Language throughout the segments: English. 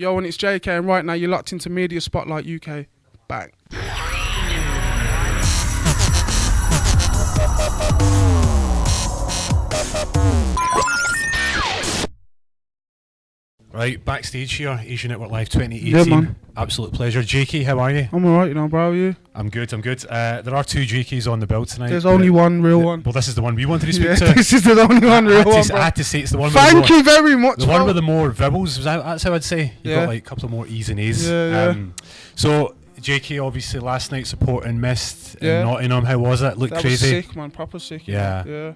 Yo, and it's Jaykae, and right now you're locked into Media Spotlight UK. Bang. Right, backstage here, Asia Network Live 2018. Yeah, man. Absolute pleasure. Jaykae, how are you? I'm alright, you know, bro. How are you? I'm good. There are two Jaykaes on the bill tonight. There's only one real one. Well, this is the one we wanted to speak Yeah, to. this is the only one real one, bro. I had to say it's the one Thank you very much, the one with the more vibbles, that's how I'd say. You Yeah. got like a couple of more E's and A's. Yeah. So, Jaykae, obviously last night supporting Mist Yeah. in Nottingham. How was it? Looked That crazy. was sick, man. Proper sick. Yeah. Yeah.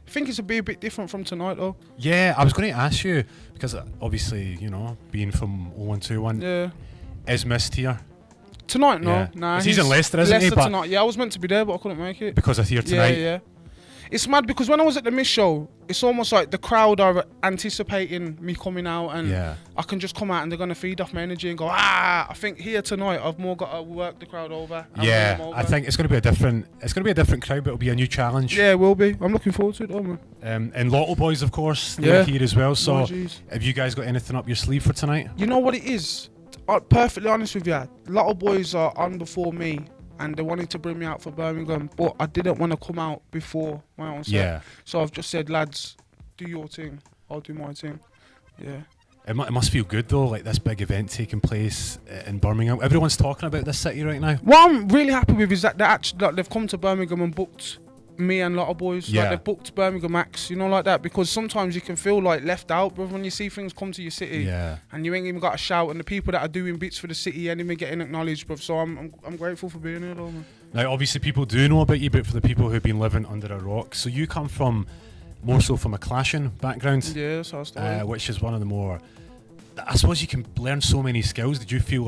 I think it's be a bit different from tonight, though. Yeah, I was going to ask you, because obviously, you know, being from 0121, Yeah. is Mist here? Tonight, no. Yeah. Nah. He's in Leicester, isn't he? Leicester But tonight. Yeah, I was meant to be there, but I couldn't make it. because of here tonight. Yeah. It's mad because when I was at the Mist show, it's almost like the crowd are anticipating me coming out, and Yeah. I can just come out and they're gonna feed off my energy and go, I think here tonight I've more got to work the crowd over. and win them Yeah, over. I think it's going to be a different crowd, but it'll be a new challenge. Yeah, it will be. I'm looking forward to it, though, man. And Lotto Boyzz, of course, Yeah. they're here as well. So, Oh, jeez. have you guys got anything up your sleeve for tonight? You know what it is? I'm perfectly honest with you. Lotto Boyzz are on before me, and they wanted to bring me out for Birmingham, but I didn't want to come out before my own set. Yeah. So I've just said, lads, do your thing. I'll do my thing. Yeah. It must feel good though, like this big event taking place in Birmingham. Everyone's talking about this city right now. What I'm really happy with is that they've come to Birmingham and booked me and Lotto Boyzz. Yeah. Like, they've booked Birmingham acts, you know, like that, because sometimes you can feel like left out, brother, when you see things come to your city. Yeah. And you ain't even got a shout, and the people that are doing bits for the city ain't even getting acknowledged, bruv. So I'm grateful for being here, though, man. Now, obviously, people do know about you, but for the people who've been living under a rock, so you come from more so from a clashing background, Yeah, that's how I started. which is one of the more. I suppose you can learn so many skills. Do you feel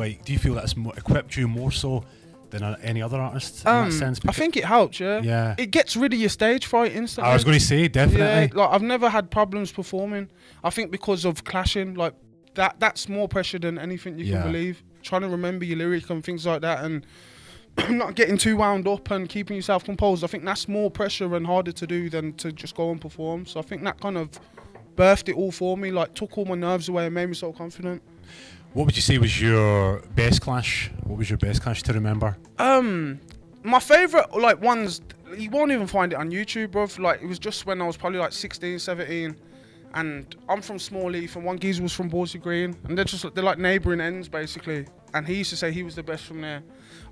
that's equipped you more so than any other artist in that sense? I think it helps, yeah. Yeah. It gets rid of your stage fright instantly. I was going to say, definitely. Yeah, like I've never had problems performing. I think because of clashing, like that's more pressure than anything you Yeah. can believe. Trying to remember your lyric and things like that, and not getting too wound up and keeping yourself composed. I think that's more pressure and harder to do than to just go and perform. So I think that kind of birthed it all for me, like took all my nerves away and made me so confident. What would you say was your best clash? What was your best clash to remember? My favourite, like, ones, you won't even find it on YouTube, bruv. Like, it was just when I was probably like 16, 17, and I'm from Small Leaf, and one geezer was from Borsley Green, and they're like neighbouring ends, basically. And he used to say he was the best from there.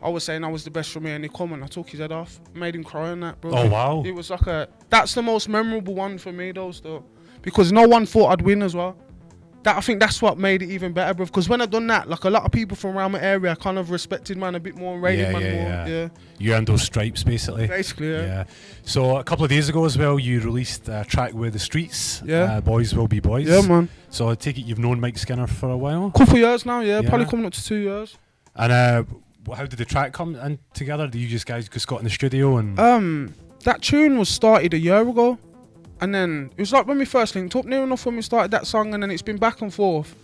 I was saying I was the best from here, and he come and I took his head off, made him cry on that, bro. Oh, wow. It was like that's the most memorable one for me, though, still. Because no one thought I'd win as well. I think that's what made it even better, bro. Because when I done that, like, a lot of people from around my area kind of respected man a bit more and rated man more. Yeah. You earned those stripes, basically. Basically, yeah. So a couple of days ago as well, you released a track with the Streets. Yeah. Boys Will Be Boys. Yeah, man. So I take it you've known Mike Skinner for a while. Couple years now, yeah. Yeah. Probably coming up to 2 years. And how did the track come in together? Did you guys just got in the studio and? That tune was started a year ago, and then it was like when we first linked up, near enough when we started that song, and then it's been back and forth.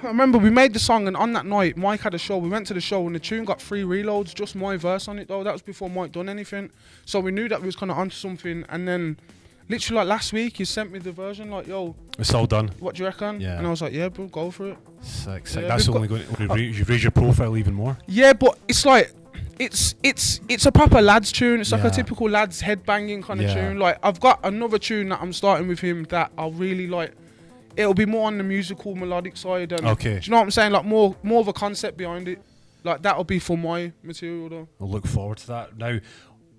I remember we made the song, and on that night Mike had a show. We went to the show and the tune got 3 reloads, just my verse on it though. That was before Mike done anything, so we knew that we was kind of onto something. And then literally like last week he sent me the version, like, yo, it's all done. what do you reckon? Yeah. And I was like, yeah, bro, go for it. Sick. Yeah, That's we've only going to raise your profile even more. Yeah, but it's like it's a proper lads tune. It's like Yeah. a typical lads headbanging kind of Yeah. tune. Like, I've got another tune that I'm starting with him that I'll really like. It'll be more on the musical melodic side, and Okay. do you know what I'm saying? Like more of a concept behind it. Like, that'll be for my material though. I'll look forward to that. Now,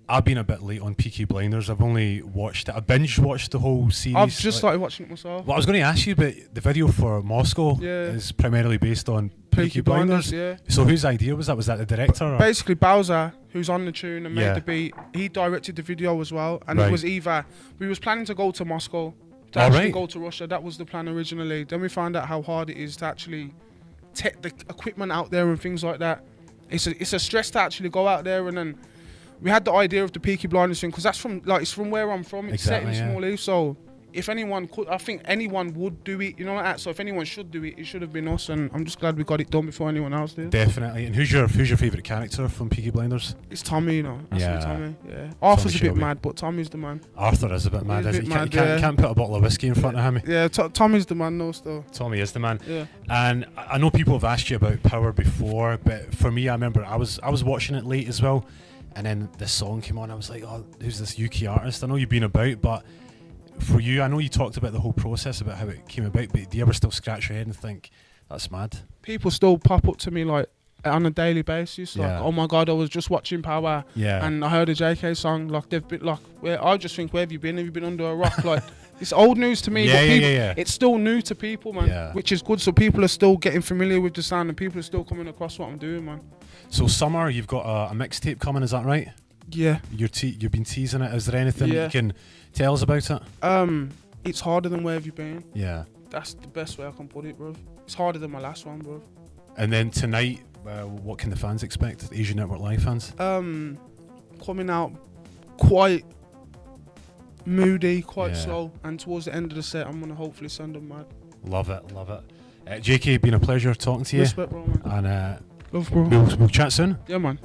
I've been a bit late on Peaky Blinders. I've only watched it. I binge watched the whole series. I've just started watching it myself. Well, I was going to ask you, but the video for Moscow is primarily based on Peaky Blinders. Yeah. So whose idea was that? Was that the director? Or? Basically, Bowser, who's on the tune and Yeah. made the beat, he directed the video as well. And Right. it was either we was planning to go to Moscow, to All actually right. go to Russia. That was the plan originally. Then we found out how hard it is to actually take the equipment out there and things like that. It's a stress to actually go out there. And then we had the idea of the Peaky Blinders thing, because that's from, like, it's from where I'm from. It's Exactly, set in yeah. Small Leaf, so if anyone could, I think anyone would do it, you know, like that. So if anyone should do it, it should have been us, and I'm just glad we got it done before anyone else did. Definitely. And who's your favourite character from Peaky Blinders? It's Tommy, you know. Yeah. Tommy. Yeah. Arthur's a bit Shelby. mad, but Tommy's the man. Arthur is a bit mad, He's a isn't bit he? mad, You yeah. can't put a bottle of whiskey in front of him. Yeah, Tommy's the man, no, still. Tommy is the man. Yeah. And I know people have asked you about Power before, but for me, I remember I was watching it late as well, and then this song came on. I was like, oh, who's this UK artist? I know you've been about, but for you, I know you talked about the whole process about how it came about, but do you ever still scratch your head and think, that's mad? People still pop up to me like on a daily basis, like, Yeah. oh my god, I was just watching Power, Yeah. and I heard a Jaykae song. Like they've been like, I just think, where have you been? Have you been under a rock? Like it's old news to me, Yeah, but yeah, people, yeah. it's still new to people, man. Yeah. Which is good. So people are still getting familiar with the sound, and people are still coming across what I'm doing, man. So summer, you've got a mixtape coming, is that right? Yeah. You've been teasing it. Is there anything Yeah. you can tell us about it? It's harder than Where Have You Been? Yeah. That's the best way I can put it, bro. It's harder than my last one, bro. And then tonight, what can the fans expect? The Asian Network Live fans? Coming out quite moody, quite Yeah. slow, and towards the end of the set, I'm gonna hopefully send them mad. Love it. Jaykae, been a pleasure talking to you. Respect, bro, man. And Love, bro. we'll chat soon. Yeah, man.